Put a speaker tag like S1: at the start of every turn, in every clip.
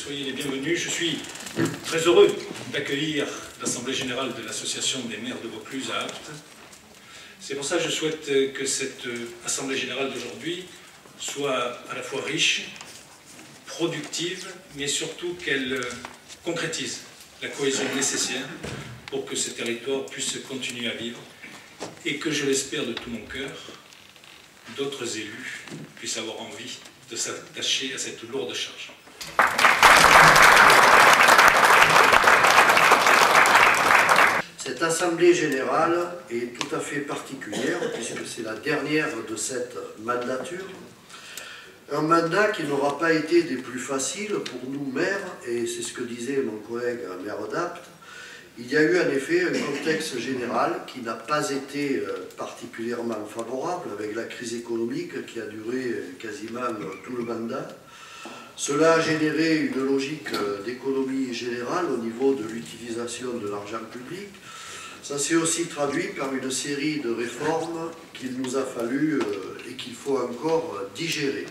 S1: Soyez les bienvenus. Je suis très heureux d'accueillir l'Assemblée Générale de l'Association des maires de Vaucluse à Apt. C'est pour ça que je souhaite que cette Assemblée Générale d'aujourd'hui soit à la fois riche, productive, mais surtout qu'elle concrétise la cohésion nécessaire pour que ce territoire puisse continuer à vivre et que, je l'espère de tout mon cœur, d'autres élus puissent avoir envie de s'attacher à cette lourde charge.
S2: Cette Assemblée Générale est tout à fait particulière puisque c'est la dernière de cette mandature. Un mandat qui n'aura pas été des plus faciles pour nous maires, et c'est ce que disait mon collègue maire d'Apt. Il y a eu en effet un contexte général qui n'a pas été particulièrement favorable avec la crise économique qui a duré quasiment tout le mandat. Cela a généré une logique d'économie générale au niveau de l'utilisation de l'argent public. Ça s'est aussi traduit par une série de réformes qu'il nous a fallu et qu'il faut encore digérer.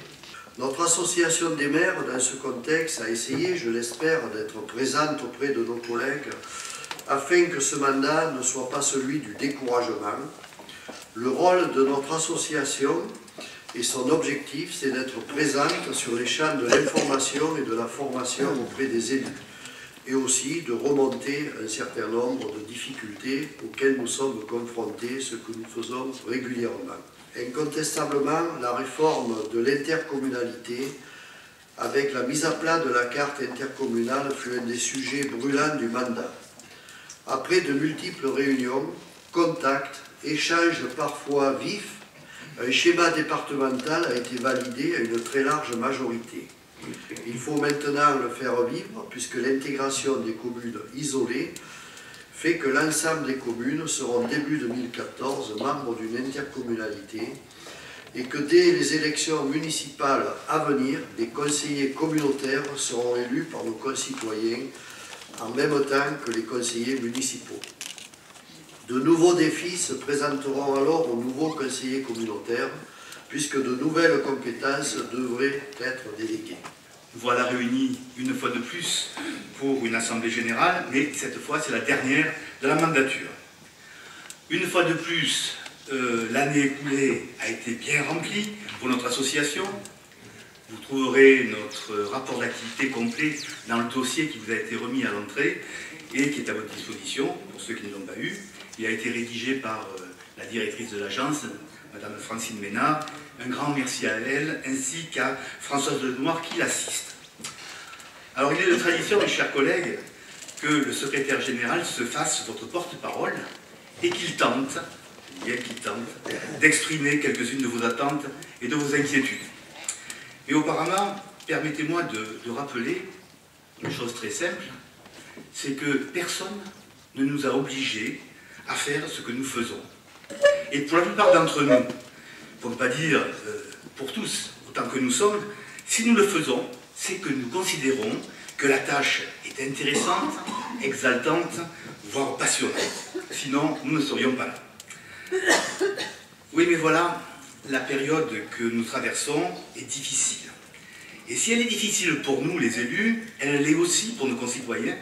S2: Notre association des maires, dans ce contexte, a essayé, je l'espère, d'être présente auprès de nos collègues afin que ce mandat ne soit pas celui du découragement. Le rôle de notre association et son objectif, c'est d'être présente sur les champs de l'information et de la formation auprès des élus, et aussi de remonter un certain nombre de difficultés auxquelles nous sommes confrontés, ce que nous faisons régulièrement. Incontestablement, la réforme de l'intercommunalité, avec la mise à plat de la carte intercommunale, fut un des sujets brûlants du mandat. Après de multiples réunions, contacts, échanges parfois vifs, un schéma départemental a été validé à une très large majorité. Il faut maintenant le faire vivre puisque l'intégration des communes isolées fait que l'ensemble des communes seront début 2014 membres d'une intercommunalité et que dès les élections municipales à venir, des conseillers communautaires seront élus par nos concitoyens en même temps que les conseillers municipaux. De nouveaux défis se présenteront alors aux nouveaux conseillers communautaires, puisque de nouvelles compétences devraient être déléguées.
S3: Voilà réunis une fois de plus pour une assemblée générale, mais cette fois c'est la dernière de la mandature. Une fois de plus, l'année écoulée a été bien remplie pour notre association. Vous trouverez notre rapport d'activité complet dans le dossier qui vous a été remis à l'entrée et qui est à votre disposition pour ceux qui ne l'ont pas eu. Il a été rédigé par la directrice de l'agence, Madame Francine Ménard. Un grand merci à elle, ainsi qu'à Françoise Lenoir qui l'assiste. Alors il est de tradition, mes chers collègues, que le secrétaire général se fasse votre porte-parole et qu'il tente, d'exprimer quelques-unes de vos attentes et de vos inquiétudes. Mais auparavant, permettez-moi de rappeler une chose très simple, c'est que personne ne nous a obligés à faire ce que nous faisons. Et pour la plupart d'entre nous, pour ne pas dire pour tous, autant que nous sommes, si nous le faisons, c'est que nous considérons que la tâche est intéressante, exaltante, voire passionnante. Sinon, nous ne serions pas là. Oui, mais voilà, la période que nous traversons est difficile. Et si elle est difficile pour nous, les élus, elle l'est aussi pour nos concitoyens,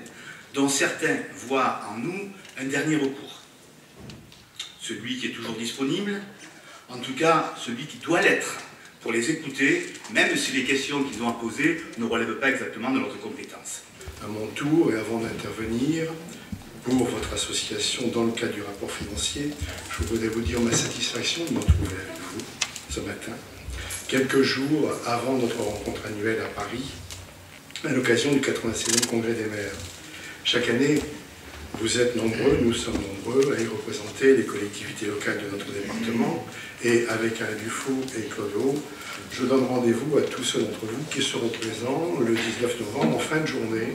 S3: dont certains voient en nous un dernier recours. Celui qui est toujours disponible, en tout cas celui qui doit l'être, pour les écouter, même si les questions qu'ils ont à poser ne relèvent pas exactement de notre compétence.
S4: À mon tour, et avant d'intervenir pour votre association dans le cadre du rapport financier, je voudrais vous dire ma satisfaction de me retrouver avec vous ce matin, quelques jours avant notre rencontre annuelle à Paris, à l'occasion du 96e Congrès des maires. Chaque année, vous êtes nombreux, nous sommes nombreux à y représenter les collectivités locales de notre département, et avec Alain Dufault et Claude Haut, je donne rendez-vous à tous ceux d'entre vous qui seront présents le 19 novembre en fin de journée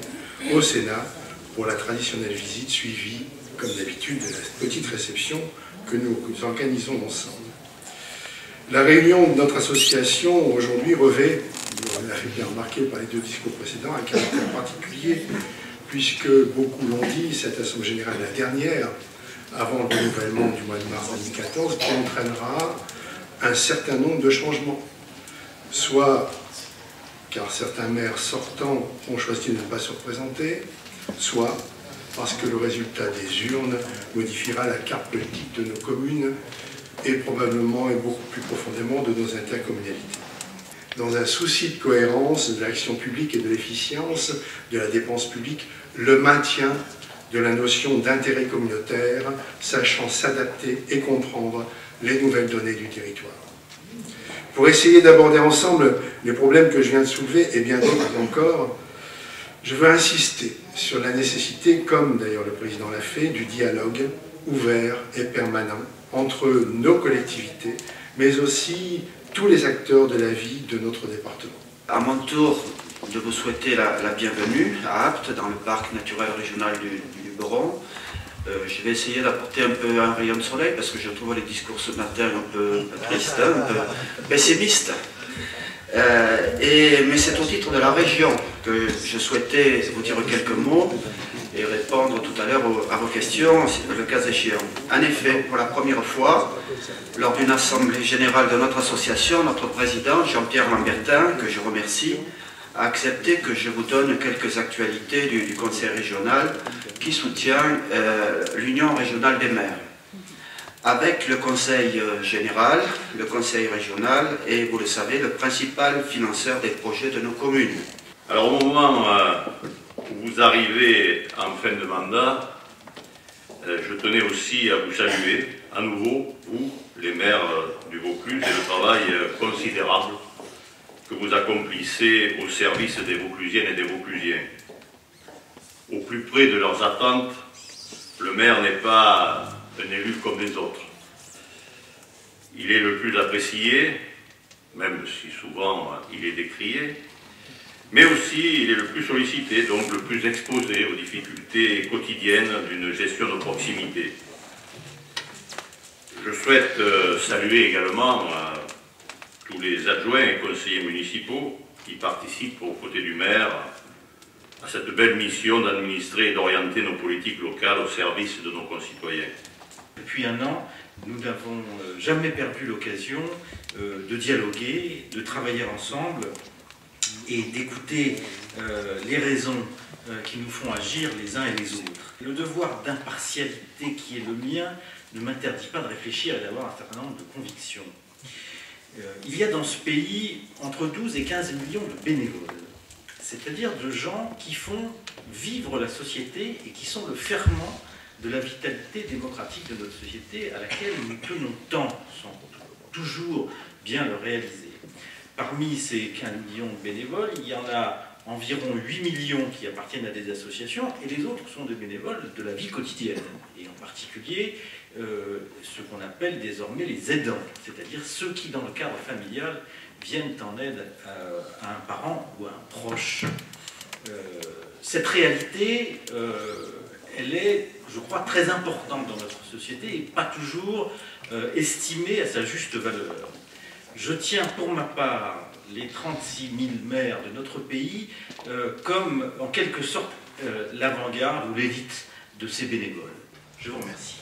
S4: au Sénat pour la traditionnelle visite suivie, comme d'habitude, de la petite réception que nous organisons ensemble. La réunion de notre association aujourd'hui revêt, vous l'avez bien remarqué par les deux discours précédents, un caractère particulier, puisque beaucoup l'ont dit, cette Assemblée générale, la dernière, avant le renouvellement du mois de mars 2014, qui entraînera un certain nombre de changements, soit car certains maires sortants ont choisi de ne pas se représenter, soit parce que le résultat des urnes modifiera la carte politique de nos communes et probablement et beaucoup plus profondément de nos intercommunalités. Dans un souci de cohérence de l'action publique et de l'efficience de la dépense publique, le maintien de la notion d'intérêt communautaire, sachant s'adapter et comprendre les nouvelles données du territoire. Pour essayer d'aborder ensemble les problèmes que je viens de soulever, et bien d'autres encore, je veux insister sur la nécessité, comme d'ailleurs le président l'a fait, du dialogue ouvert et permanent entre nos collectivités, mais aussi tous les acteurs de la vie de notre département.
S5: À mon tour de vous souhaiter la bienvenue à Apt, dans le parc naturel régional du Luberon. Je vais essayer d'apporter un peu un rayon de soleil parce que je trouve les discours ce matin un peu tristes, un peu pessimistes. Mais c'est au titre de la région que je souhaitais vous dire quelques mots et répondre tout à l'heure à vos questions, le cas échéant. En effet, pour la première fois, lors d'une assemblée générale de notre association, notre président, Jean-Pierre Lambertin, que je remercie, a accepté que je vous donne quelques actualités du Conseil régional qui soutient l'Union régionale des maires. Avec le Conseil général, le Conseil régional est, vous le savez, le principal financeur des projets de nos communes.
S6: Alors au moment où vous arrivez en fin de mandat, je tenais aussi à vous saluer à nouveau, vous, les maires du Vaucluse, et le travail considérable que vous accomplissez au service des Vauclusiennes et des Vauclusiens. Au plus près de leurs attentes, le maire n'est pas un élu comme les autres. Il est le plus apprécié, même si souvent il est décrié, mais aussi il est le plus sollicité, donc le plus exposé aux difficultés quotidiennes d'une gestion de proximité. Je souhaite saluer également tous les adjoints et conseillers municipaux qui participent aux côtés du maire à cette belle mission d'administrer et d'orienter nos politiques locales au service de nos concitoyens.
S7: Depuis un an, nous n'avons jamais perdu l'occasion de dialoguer, de travailler ensemble et d'écouter les raisons qui nous font agir les uns et les autres. Le devoir d'impartialité qui est le mien ne m'interdit pas de réfléchir et d'avoir un certain nombre de convictions. Il y a dans ce pays entre 12 et 15 millions de bénévoles, c'est-à-dire de gens qui font vivre la société et qui sont le ferment de la vitalité démocratique de notre société à laquelle nous tenons tant, sans toujours bien le réaliser. Parmi ces 15 millions de bénévoles, il y en a environ 8 millions qui appartiennent à des associations et les autres sont des bénévoles de la vie quotidienne, et en particulier ce qu'on appelle désormais les aidants, c'est-à-dire ceux qui, dans le cadre familial, viennent en aide à un parent ou à un proche. Cette réalité, elle est, je crois, très importante dans notre société et pas toujours estimée à sa juste valeur. Je tiens pour ma part les 36 000 maires de notre pays comme, en quelque sorte, l'avant-garde ou l'élite de ces bénévoles. Je vous remercie.